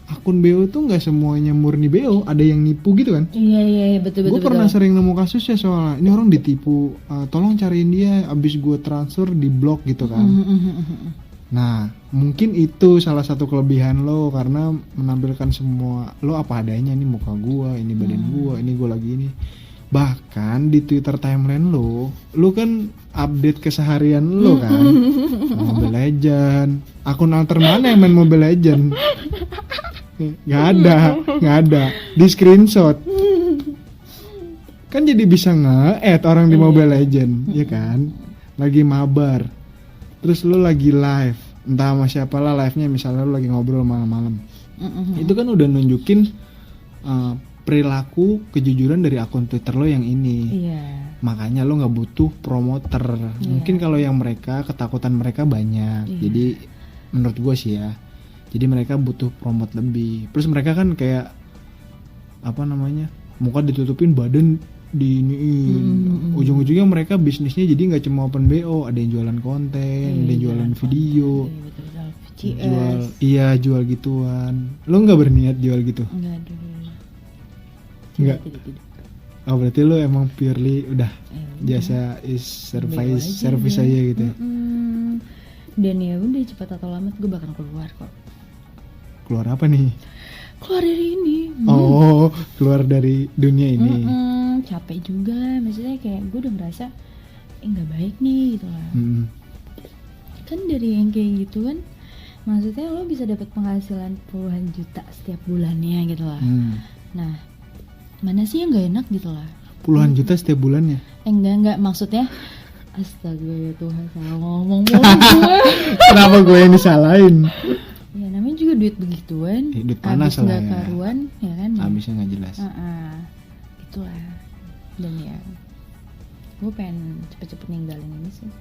Speaker 1: akun BO tuh nggak semuanya murni BO, ada yang nipu gitu kan.
Speaker 5: Iya betul.
Speaker 1: Gue pernah sering nemu kasusnya soalnya ini orang ditipu, tolong cariin dia, abis gue transfer di blok gitu kan. Nah mungkin itu salah satu kelebihan lo karena menampilkan semua lo apa adanya, ini muka gue, ini badan gue, ini gue lagi ini. Bahkan di Twitter timeline lo kan update keseharian lo kan. Mobile Legend, akun alter mana yang main Mobile Legend? Nggak ada, di screenshot. Kan jadi bisa nge-add orang di Mobile Legend, ya kan? Lagi mabar, terus lo lagi live, entah sama siapa lah live-nya, misalnya lo lagi ngobrol malam-malam. Itu kan udah nunjukin perilaku kejujuran dari akun Twitter lo yang ini.
Speaker 5: Iya.
Speaker 1: Makanya lo nggak butuh promoter. Mungkin kalau yang mereka ketakutan mereka banyak. Jadi menurut gue sih ya, Jadi mereka butuh promote lebih. Terus mereka kan kayak apa namanya, muka ditutupin, badan diiniin. Ujung-ujungnya mereka bisnisnya jadi nggak cuma open BO, ada yang jualan konten, ada yang jualan video, jual gituan. Lo nggak berniat jual gitu?
Speaker 5: Enggak dulu.
Speaker 1: Nggak.
Speaker 5: Tidak.
Speaker 1: Oh berarti lo emang purely udah jasa is service aja gitu ya?
Speaker 5: Dan ya udah cepat atau lambat gue bakal keluar kok.
Speaker 1: Keluar apa nih?
Speaker 5: Keluar dari ini.
Speaker 1: Oh, keluar dari dunia ini.
Speaker 5: Capek juga lah, maksudnya kayak gue udah ngerasa nggak baik nih gitu lah. Kan dari yang kayak gitu kan, maksudnya lo bisa dapat penghasilan puluhan juta setiap bulannya gitu lah. Nah, mana sih yang nggak enak gitu lah?
Speaker 1: Puluhan juta setiap bulannya?
Speaker 5: Enggak maksudnya. Astaga ya Tuhan, salah ngomong mulu gue.
Speaker 1: Kenapa gue yang disalahin?
Speaker 5: Ya namanya juga duit begituan.
Speaker 1: Duit panas
Speaker 5: lah
Speaker 1: ya.
Speaker 5: karuan, ya kan?
Speaker 1: Habisnya nggak jelas.
Speaker 5: Itulah. Dan ya, gue pengen cepet-cepet ninggalin ini sih.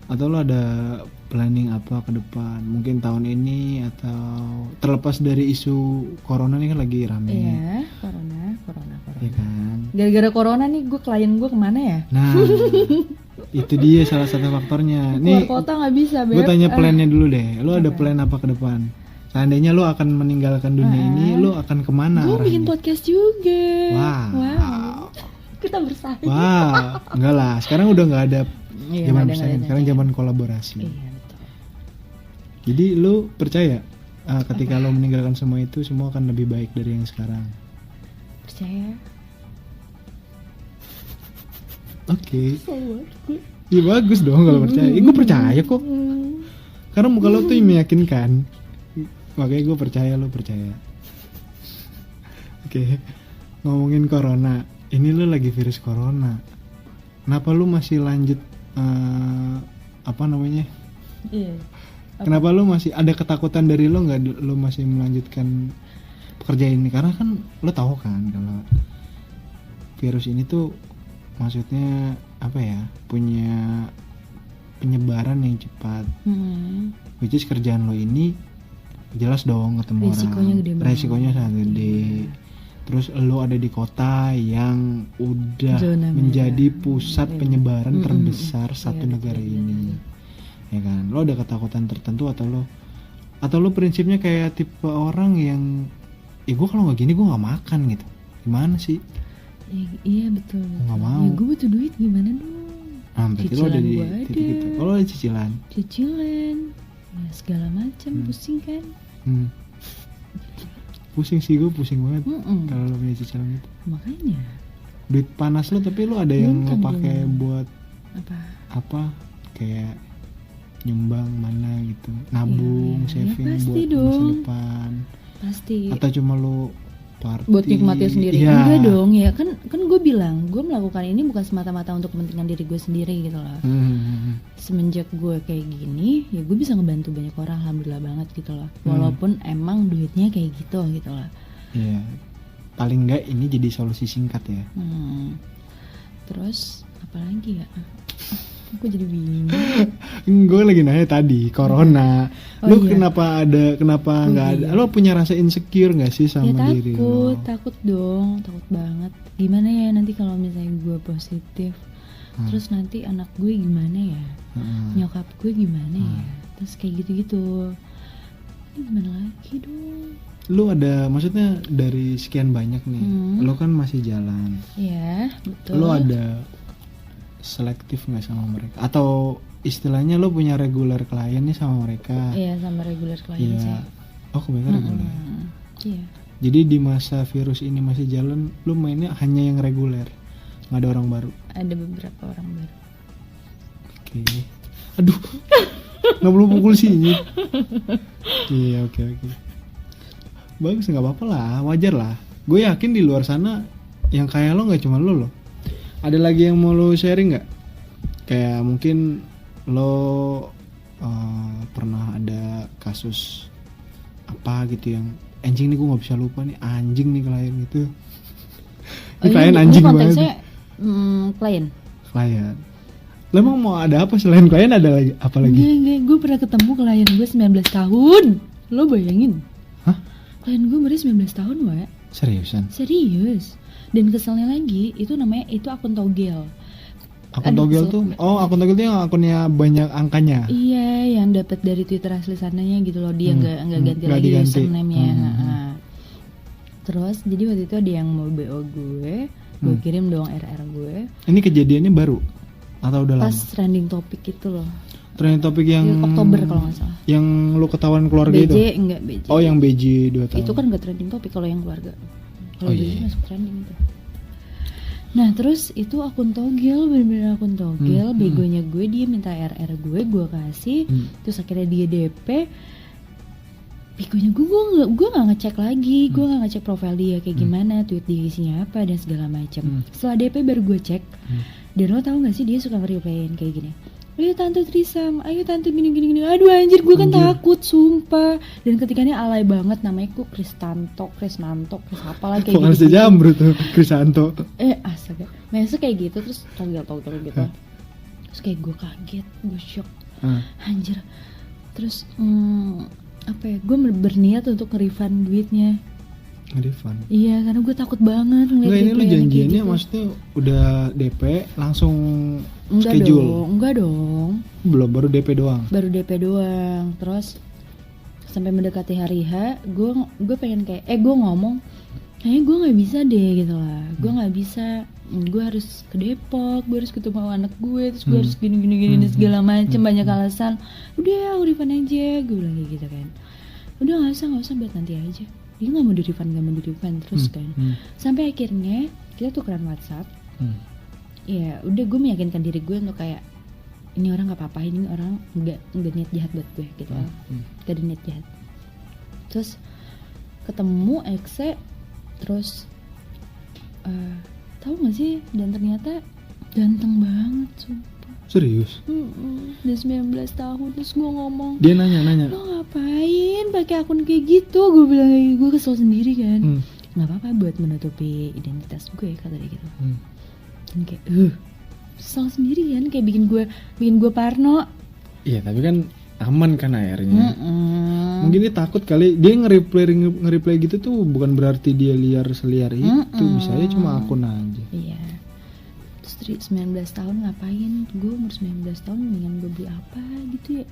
Speaker 1: Atau lo ada planning apa ke depan? Mungkin tahun ini atau terlepas dari isu corona nih kan lagi rame.
Speaker 5: Iya, corona.
Speaker 1: Iya kan?
Speaker 5: Gara-gara corona nih gue klien gue kemana ya?
Speaker 1: Nah, itu dia salah satu faktornya.
Speaker 5: Keluar
Speaker 1: Nih,
Speaker 5: kota nggak bisa, Beb.
Speaker 1: gue tanya plannya dulu deh. Lo ada plan apa ke depan? Seandainya lo akan meninggalkan dunia ini, lo akan kemana?
Speaker 5: Gue bikin podcast juga.
Speaker 1: Wow.
Speaker 5: Kita bersaing.
Speaker 1: Wah, enggak lah. Sekarang udah nggak ada zaman bersaing. Sekarang zaman kolaborasi.
Speaker 5: Iya betul.
Speaker 1: Jadi lo percaya ketika lo meninggalkan semua itu, semua akan lebih baik dari yang sekarang?
Speaker 5: Percaya.
Speaker 1: Oke. Iya bagus dong kalau percaya. Gue percaya kok. Karena muka lo tuh meyakinkan. Makanya gue percaya, lo percaya. Oke. Ngomongin corona. Ini lo lagi virus corona. Kenapa lo masih lanjut apa namanya?
Speaker 5: Iya.
Speaker 1: Kenapa lo masih ada ketakutan dari lo nggak? Lo masih melanjutkan pekerjaan ini karena kan lo tahu kan kalau virus ini tuh maksudnya apa ya, punya penyebaran yang cepat. Which is kerjaan lo ini jelas dong ketemu
Speaker 5: Resikonya
Speaker 1: orang.
Speaker 5: gede banget.
Speaker 1: Resikonya sangat gede. Terus lo ada di kota yang udah
Speaker 5: Zona
Speaker 1: menjadi
Speaker 5: merah.
Speaker 1: pusat
Speaker 5: Iya.
Speaker 1: penyebaran terbesar satu
Speaker 5: Iya,
Speaker 1: negara
Speaker 5: betul,
Speaker 1: ini.
Speaker 5: betul.
Speaker 1: Ya kan? Lo ada ketakutan tertentu atau lo prinsipnya kayak tipe orang yang gue kalau nggak gini gue nggak makan gitu. Gimana sih?
Speaker 5: Iya betul.
Speaker 1: Nggak mau.
Speaker 5: Ya gue butuh duit gimana dong?
Speaker 1: Berarti lo ada di
Speaker 5: Cicilan gua
Speaker 1: titik
Speaker 5: ada.
Speaker 1: itu. Kalau ada cicilan.
Speaker 5: Ya segala macam pusing kan?
Speaker 1: Pusing sih, gue pusing banget kalau lo punya cicilan itu.
Speaker 5: Makanya.
Speaker 1: Duit panas lo tapi lo ada yang
Speaker 5: Belum
Speaker 1: lo pakai
Speaker 5: tanggung.
Speaker 1: buat
Speaker 5: Apa?
Speaker 1: kayak nyumbang mana gitu, nabung,
Speaker 5: Iya,
Speaker 1: saving
Speaker 5: pasti
Speaker 1: buat masa
Speaker 5: dong.
Speaker 1: depan.
Speaker 5: Pasti.
Speaker 1: Atau cuma lo party
Speaker 5: Buat nikmatin sendiri.
Speaker 1: Iya.
Speaker 5: Enggak dong ya kan gue bilang gue melakukan ini bukan semata-mata untuk kepentingan diri gue sendiri gitu loh. Semenjak gue kayak gini ya gue bisa ngebantu banyak orang, alhamdulillah banget gitu loh. Walaupun emang duitnya kayak gitu loh.
Speaker 1: Iya. Paling enggak ini jadi solusi singkat ya.
Speaker 5: Terus apalagi ya? Aku jadi bingung.
Speaker 1: Gue lagi nanya tadi corona.
Speaker 5: Oh,
Speaker 1: Lu
Speaker 5: iya.
Speaker 1: kenapa nggak ada? Lo punya rasa insecure nggak sih sama
Speaker 5: Ya
Speaker 1: diri lo?
Speaker 5: takut dong, takut banget. Gimana ya nanti kalau misalnya gue positif, terus nanti anak gue gimana ya, nyokap gue gimana ya, terus kayak gitu-gitu. Ini gimana lagi dong?
Speaker 1: Lu ada, maksudnya dari sekian banyak nih, lo kan masih jalan.
Speaker 5: Ya betul.
Speaker 1: Lo ada selektif nggak sama mereka? Atau istilahnya lo punya regular klien nih sama mereka?
Speaker 5: Iya sama regular klien
Speaker 1: Iya.
Speaker 5: sih.
Speaker 1: Oh kebanyakan reguler.
Speaker 5: Iya.
Speaker 1: Jadi di masa virus ini masih jalan, lo mainnya hanya yang reguler, nggak ada orang baru.
Speaker 5: Ada beberapa orang baru.
Speaker 1: Oke. Aduh, nggak perlu pukul sini. Iya oke. Bagus, nggak apa-apa lah, wajar lah. Gue yakin di luar sana yang kayak lo nggak cuma lo loh. Ada lagi yang mau lo sharing nggak? Kayak mungkin lo pernah ada kasus apa gitu yang anjing nih, gue nggak bisa lupa nih, anjing nih klien gitu. Ini klien anjing banget.
Speaker 5: Konteksnya klien.
Speaker 1: Klien. Lo emang mau ada apa selain klien, ada lagi apa lagi?
Speaker 5: Enggak, gue pernah ketemu klien gue 19 tahun. Lo bayangin?
Speaker 1: Hah?
Speaker 5: Klien gue umurnya 19 tahun, Wak.
Speaker 1: Seriusan?
Speaker 5: Serius. Dan keselnya lagi, itu namanya itu akun togel.
Speaker 1: Akun
Speaker 5: Aduh,
Speaker 1: togel
Speaker 5: kesel.
Speaker 1: tuh, akun togel tuh yang akunnya banyak angkanya.
Speaker 5: Iya, yang dapat dari Twitter asli sananya gitu loh. Dia nggak ganti
Speaker 1: nggak
Speaker 5: lagi
Speaker 1: diganti.
Speaker 5: username-nya.
Speaker 1: Hmm.
Speaker 5: Nah. Terus jadi waktu itu ada yang mau BO gue kirim dong RR gue.
Speaker 1: Ini kejadiannya baru atau udah
Speaker 5: Pas
Speaker 1: lama?
Speaker 5: trending topik itu loh.
Speaker 1: Trending topik yang
Speaker 5: Di Oktober kalau nggak salah.
Speaker 1: Yang lu ketahuan keluarga
Speaker 5: BJ
Speaker 1: itu?
Speaker 5: enggak BJ.
Speaker 1: Oh, yang BJ 2 tahun.
Speaker 5: Itu kan nggak trending topik kalau yang keluarga. Kalau
Speaker 1: Oh,
Speaker 5: BJ
Speaker 1: iya.
Speaker 5: masuk trending itu. Nah terus itu akun togel, bener-bener akun togel. Begonya gue, dia minta RR gue kasih. Terus akhirnya dia DP. Begonya gue nggak ngecek lagi, gue nggak ngecek profil dia kayak gimana, tweet dia isinya apa dan segala macam. Setelah DP baru gue cek. Dan lo tau gak sih dia suka nge-replyin kayak gini. Ayo tante trisam, ayo tante gini. Aduh anjir, gue kan takut sumpah. Dan ketikanya alay banget, namanya kok Krisnanto, apalah kayak
Speaker 1: Bukan
Speaker 5: gitu.
Speaker 1: sejambrut tuh, Krisanto.
Speaker 5: Astaga. Masa kayak gitu terus togel gitu. Terus kayak gue kaget, gue shock. Anjir. Terus apa ya? Gue berniat untuk nge-refund duitnya.
Speaker 1: Nge-refund.
Speaker 5: Iya, karena gue takut banget ngeliat
Speaker 1: Enggak, ini lu
Speaker 5: replay-nya kayak
Speaker 1: janjiannya
Speaker 5: gitu.
Speaker 1: maksudnya udah DP langsung
Speaker 5: Enggak
Speaker 1: schedule.
Speaker 5: dong.
Speaker 1: Belum, baru DP doang.
Speaker 5: Baru DP doang. Terus sampai mendekati hari H, gue pengen kayak gue ngomong, kayaknya gue nggak bisa deh gitu lah. Gue nggak bisa. Gue harus ke Depok, gue harus ketemu anak gue, terus gue harus gini dan segala macem, banyak alasan. Udah, aku refund aja, gue bilang kayak gitu kan. Udah nggak usah buat nanti aja. Dia nggak mau di refund terus kan. Sampai akhirnya kita tukeran WhatsApp. Ya udah, gue meyakinkan diri gue untuk kayak ini orang nggak apa-apa, ini orang nggak niat jahat buat gue gitu lah. Gak ada niat jahat. Terus ketemu Exe, terus tahu nggak sih, dan ternyata ganteng banget sumpah.
Speaker 1: Serius?
Speaker 5: Udah 19 tahun. Terus gue ngomong,
Speaker 1: Dia nanya.
Speaker 5: lo ngapain pakai akun kayak gitu? Gue bilang kayak gitu, gue kesel sendiri kan. Nggak apa-apa buat menutupi identitas gue, kata dia gitu. Dan kayak kesel sendiri kan, kayak bikin gue parno.
Speaker 1: Iya, tapi kan aman kan akhirnya. Mungkin dia takut kali. Dia nge-reply gitu tuh bukan berarti dia seliar itu. Bisa aja cuma akun aja.
Speaker 5: Iya. Terus 19 tahun ngapain? Gue umur 19 tahun mendingan gue beli apa gitu ya.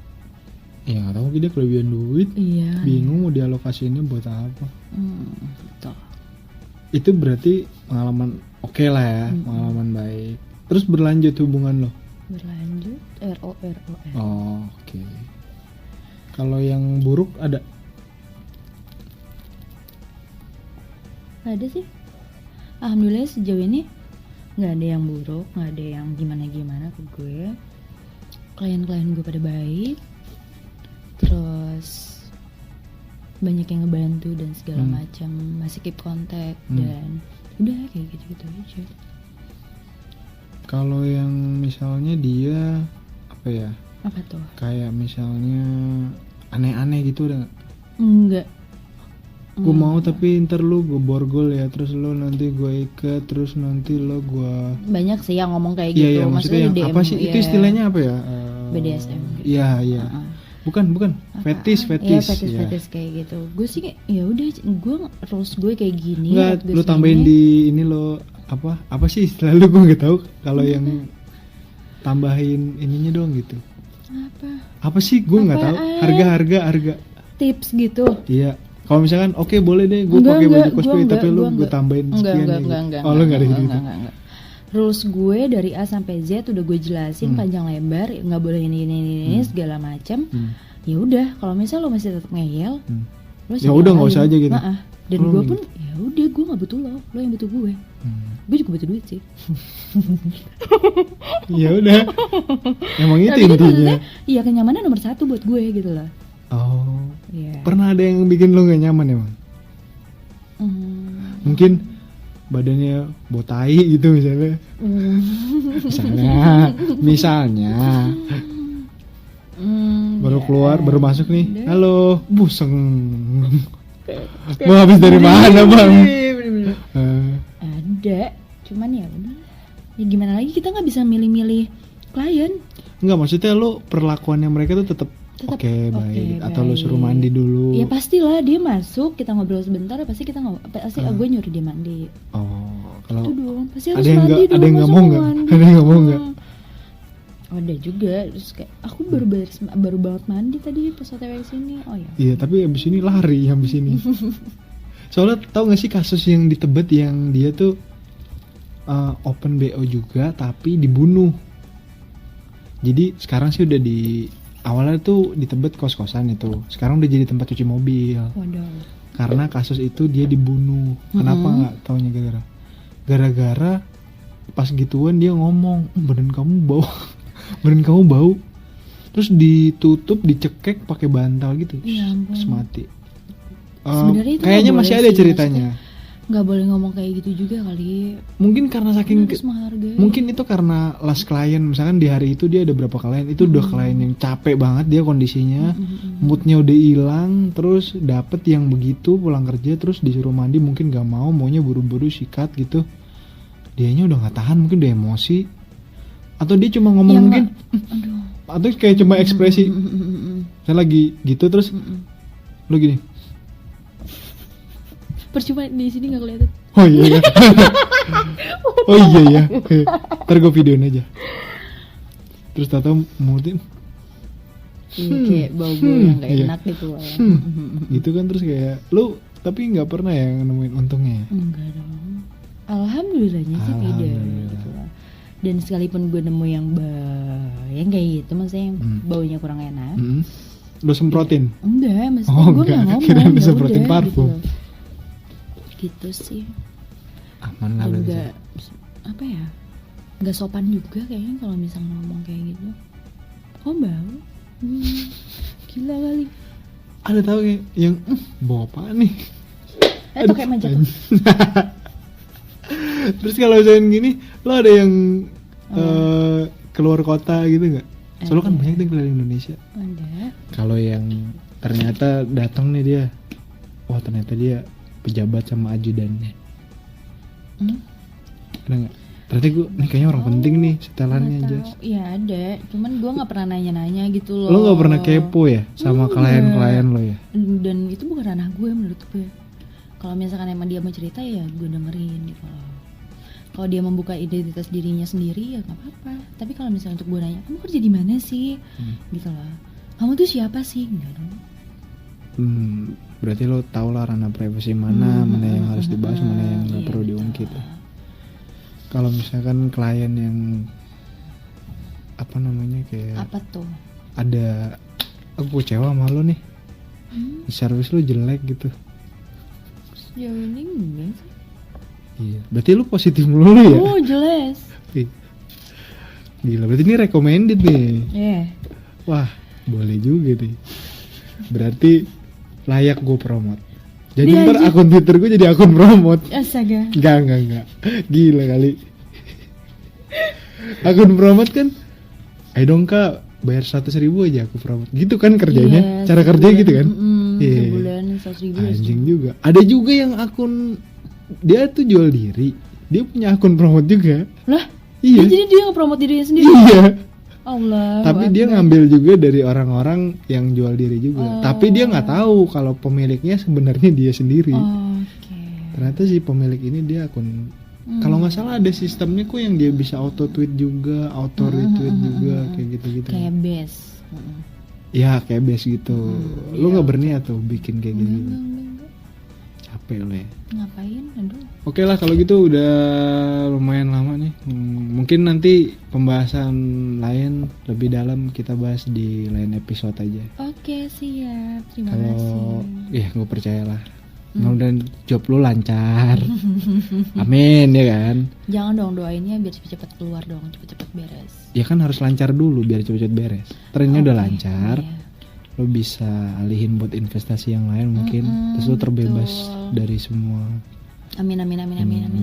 Speaker 1: Ya gak tau, mungkin dia kelebihan duit.
Speaker 5: Iya.
Speaker 1: Bingung mau dialokasiinnya buat apa.
Speaker 5: Betul.
Speaker 1: Itu berarti pengalaman oke lah ya. Pengalaman baik. Terus berlanjut hubungan lo?
Speaker 5: Berlanjut ROR.
Speaker 1: Oh, oke. Kalau yang buruk ada?
Speaker 5: Gak ada sih. Alhamdulillah sejauh ini gak ada yang buruk, gak ada yang gimana-gimana ke gue. Klien-klien gue pada baik. Terus banyak yang ngebantu dan segala macam, masih keep kontak dan udah kayak gitu-gitu aja.
Speaker 1: Kalau yang misalnya dia apa ya?
Speaker 5: Apa tuh?
Speaker 1: Kayak misalnya aneh-aneh gitu udah gak?
Speaker 5: Enggak.
Speaker 1: Gue mau tapi ntar lu gue borgol ya, terus lu nanti gue ikat, terus nanti lo gue.
Speaker 5: Banyak sih yang ngomong kayak
Speaker 1: Iya
Speaker 5: gitu.
Speaker 1: iya, maksudnya yang
Speaker 5: di DM,
Speaker 1: apa sih itu
Speaker 5: ya,
Speaker 1: istilahnya apa ya?
Speaker 5: BDSM gitu.
Speaker 1: Iya. Bukan fetis.
Speaker 5: Iya, fetis kayak gitu. Gue sih kayak ya udah, gue rules gue kayak gini.
Speaker 1: Enggak,
Speaker 5: gue
Speaker 1: lu tambahin di ini lo apa sih istilah lu, gue nggak tahu. Kalau yang tambahin ininya dong gitu. Apa sih, gue nggak tahu. Harga
Speaker 5: tips gitu.
Speaker 1: iya. Kalau misalkan oke, boleh deh gue pakai baju cosplay tapi lu gue tambahin sekian ya gitu. Oh, lu nggak ada gitu.
Speaker 5: Enggak. Rules gue dari A sampai Z udah gue jelasin panjang lebar, nggak boleh ini segala macam. Ya udah, kalau misal lo masih tetap ngeyel, lo
Speaker 1: Ya udah, nggak usah aja gitu.
Speaker 5: Dan
Speaker 1: Lo
Speaker 5: gue
Speaker 1: gitu.
Speaker 5: pun ya udah, gue nggak butuh lo yang butuh gue. Gue juga butuh duit sih.
Speaker 1: Ya udah. Emang itu
Speaker 5: Tapi kan
Speaker 1: intinya.
Speaker 5: maksudnya, iya, kenyamanan nomor 1 buat gue gitu lah.
Speaker 1: Oh.
Speaker 5: Iya.
Speaker 1: Pernah ada yang bikin lo gak nyaman emang? Mungkin badannya botai gitu misalnya. Misalnya baru keluar, baru masuk nih. Halo, buseng. Mau habis dari mana, Bang?
Speaker 5: Ada, cuman ya udah. Ya gimana lagi, kita nggak bisa milih-milih klien.
Speaker 1: Enggak, maksudnya lo perlakuannya mereka tuh tetap
Speaker 5: Tetap
Speaker 1: oke, baik. Atau lu suruh mandi dulu.
Speaker 5: Ya pastilah dia masuk, kita ngobrol sebentar, pasti kita pasti gue nyuruh dia mandi.
Speaker 1: Oh, kalau
Speaker 5: Itu dong, pasti
Speaker 1: ada
Speaker 5: harus
Speaker 1: yang
Speaker 5: mandi
Speaker 1: nggak
Speaker 5: dong.
Speaker 1: ada yang nggak
Speaker 5: masa
Speaker 1: mau nggak?
Speaker 5: mandi?
Speaker 1: Ada yang nggak mau nggak?
Speaker 5: Ada juga, terus kayak aku baru banget mandi tadi pas OTW sini. Oh ya.
Speaker 1: Iya, tapi abis ini lari habis ini. Soalnya tau gak sih kasus yang di Tebet yang dia tuh open BO juga tapi dibunuh. Jadi sekarang sih udah awalnya tuh di Tebet kos-kosan itu. Sekarang udah jadi tempat cuci mobil.
Speaker 5: Waduh.
Speaker 1: Karena kasus itu dia dibunuh. Kenapa nggak taunya gara-gara pas gituan dia ngomong, badan kamu bau. Badan kamu bau. Terus ditutup, dicekek pakai bantal gitu.
Speaker 5: Ya ampun.
Speaker 1: Terus mati.
Speaker 5: Sebenarnya itu
Speaker 1: Kayaknya
Speaker 5: nggak
Speaker 1: masih
Speaker 5: boleh
Speaker 1: ada
Speaker 5: sih,
Speaker 1: ceritanya.
Speaker 5: Nggak boleh ngomong kayak gitu juga kali.
Speaker 1: Mungkin karena saking
Speaker 5: Harus menghargai.
Speaker 1: mungkin itu karena last klien, misalkan di hari itu dia ada berapa klien, itu udah klien yang capek banget dia kondisinya, moodnya udah hilang, terus dapet yang begitu pulang kerja terus disuruh mandi mungkin gak mau, maunya buru-buru sikat gitu, dianya udah nggak tahan, mungkin udah emosi, atau dia cuma ngomong
Speaker 5: Ya,
Speaker 1: mungkin,
Speaker 5: aduh.
Speaker 1: atau kayak cuma ekspresi, saya lagi gitu terus lu gini,
Speaker 5: Percuma di sini nggak kelihatan.
Speaker 1: oh iya ya, oh iya ya, ntar gue videoin aja, terus tato mulutnya
Speaker 5: Iya, kayak bau-bau yang nggak
Speaker 1: iya.
Speaker 5: enak gitu loh.
Speaker 1: gitu kan, terus kayak lu tapi nggak pernah ya nemuin untungnya ya?
Speaker 5: Enggak dong. Alhamdulillahnya sih beda
Speaker 1: Alhamdulillah.
Speaker 5: gitu lah. Dan sekalipun gue nemu yang kayak gitu, maksudnya yang baunya kurang enak.
Speaker 1: Lu semprotin?
Speaker 5: Enggak, maksudnya
Speaker 1: Oh,
Speaker 5: gue
Speaker 1: enggak.
Speaker 5: nggak ngomong.
Speaker 1: Kirain
Speaker 5: ya
Speaker 1: disemprotin
Speaker 5: udah,
Speaker 1: parfum.
Speaker 5: Gitu, loh. Gitu sih.
Speaker 1: Aman lah
Speaker 5: Dan
Speaker 1: berarti.
Speaker 5: enggak apa ya? Enggak sopan juga kayaknya kalau misalnya ngomong kayak gitu. Oh bau. Gila kali.
Speaker 1: Ada tahu kayak yang bawa apa nih?
Speaker 5: Itu kayak manjat.
Speaker 1: Terus kalau misalnya gini, lo ada yang keluar kota gitu nggak? Soalnya kan
Speaker 5: Ada.
Speaker 1: banyak tuh keliling Indonesia.
Speaker 5: Ada.
Speaker 1: Kalau yang ternyata datang nih dia, wah ternyata dia pejabat sama ajudannya. Ada nggak? Berarti gue, nih kayaknya orang penting nih setelannya
Speaker 5: Nggak
Speaker 1: Jas.
Speaker 5: tahu. Iya ada, cuman gue nggak pernah nanya-nanya gitu loh.
Speaker 1: Lo nggak pernah kepo ya sama
Speaker 5: Enggak.
Speaker 1: klien-klien lo ya?
Speaker 5: Dan itu bukan ranah gue menurut gue. Kalau misalkan emang dia mau cerita ya gue dengerin gitu loh. Kalau dia membuka identitas dirinya sendiri ya nggak apa-apa. Tapi kalau misalnya untuk gue nanya, kamu kerja di mana sih? Gitu loh. Kamu tuh siapa sih? Enggak dong.
Speaker 1: Berarti lo tau lah ranah privasi mana, mana yang harus dibahas, mana yang nggak
Speaker 5: Iya,
Speaker 1: perlu
Speaker 5: betul.
Speaker 1: diungkit ya. Kalau misalkan klien yang apa namanya kayak
Speaker 5: Apa tuh?
Speaker 1: ada aku kecewa sama lo nih, servis lo jelek gitu.
Speaker 5: Sejauh ini enggak sih.
Speaker 1: Iya, berarti lo positif mulu ya?
Speaker 5: Oh jelas.
Speaker 1: Ih, gila, berarti ini recommended nih.
Speaker 5: Yeah.
Speaker 1: Wah, boleh juga nih. Berarti layak gue promote. Jadi
Speaker 5: Dia
Speaker 1: ntar
Speaker 5: aja.
Speaker 1: akun Twitter gue jadi akun promote.
Speaker 5: Astaga.
Speaker 1: Enggak. Gila kali. Akun promote kan, ayo dong kak, bayar 100.000 aja aku promote. Gitu kan kerjanya,
Speaker 5: Iya,
Speaker 1: cara kerja
Speaker 5: sebulan.
Speaker 1: gitu kan. Iya.
Speaker 5: Sebulan 100.000
Speaker 1: Anjing juga. Ada juga yang akun, dia tuh jual diri, dia punya akun promote juga.
Speaker 5: Lah?
Speaker 1: Iya.
Speaker 5: Jadi dia nge-promote dirinya sendiri?
Speaker 1: Iya.
Speaker 5: Allah.
Speaker 1: Tapi dia ngambil juga dari orang-orang yang jual diri juga. Tapi dia nggak tahu kalau pemiliknya sebenarnya dia sendiri.
Speaker 5: Oke.
Speaker 1: Ternyata si pemilik ini dia akun, kalau nggak salah ada sistemnya kok yang dia bisa auto tweet juga, auto retweet juga, kayak gitu-gitu.
Speaker 5: Kayak base.
Speaker 1: Ya kayak base gitu. Lu nggak berniat tuh bikin kayak gitu.
Speaker 5: Enggak.
Speaker 1: Capek lo ya.
Speaker 5: Ngapain? Aduh.
Speaker 1: Oke lah kalau gitu udah lumayan lama nih. Mungkin nanti pembahasan lain lebih dalam kita bahas di lain episode aja.
Speaker 5: Oke, siap. Terima
Speaker 1: Kalau
Speaker 5: kasih.
Speaker 1: ya gue percayalah. Mudah-mudahan job lu lancar. Amin ya kan.
Speaker 5: Jangan dong doainnya biar cepet-cepet keluar dong, cepet-cepet beres.
Speaker 1: Ya kan harus lancar dulu biar cepet-cepet beres. Trennya udah
Speaker 5: Oke,
Speaker 1: lancar.
Speaker 5: iya.
Speaker 1: Lo bisa alihin buat investasi yang lain mungkin. Terus lo terbebas
Speaker 5: betul.
Speaker 1: dari semua.
Speaker 5: Amin.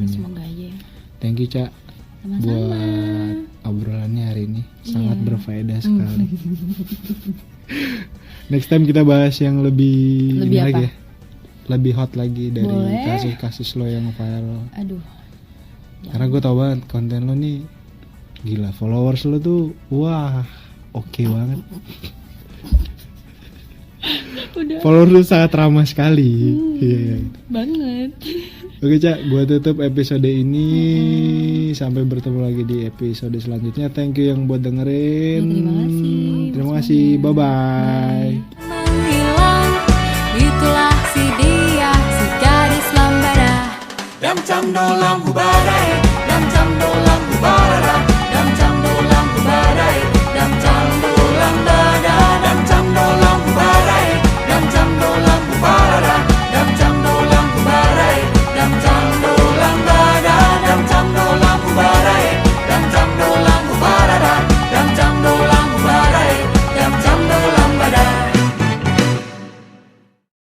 Speaker 5: Semoga aja.
Speaker 1: Thank you Cak
Speaker 5: Sama-sama.
Speaker 1: buat obrolannya hari ini. Sangat
Speaker 5: Iya.
Speaker 1: berfaedah sekali. Next time kita bahas yang lebih
Speaker 5: Lebih
Speaker 1: ini
Speaker 5: apa?
Speaker 1: lagi ya. Lebih hot lagi dari
Speaker 5: Boleh.
Speaker 1: kasus-kasus lo yang viral.
Speaker 5: Aduh.
Speaker 1: Karena gue tau banget konten lo nih gila, followers lo tuh wah oke banget.
Speaker 5: Udah
Speaker 1: Follower lu sangat ramah sekali. Iya.
Speaker 5: banget.
Speaker 1: Oke Cak, gua tutup episode ini. Sampai bertemu lagi di episode selanjutnya. Thank you yang buat dengerin.
Speaker 5: Ya, terima kasih.
Speaker 1: Terima kasih. Bye bye.
Speaker 4: menghilang. Itulah si dia, si gadis lambada. Dam cam dolam hubara, dam cam dolam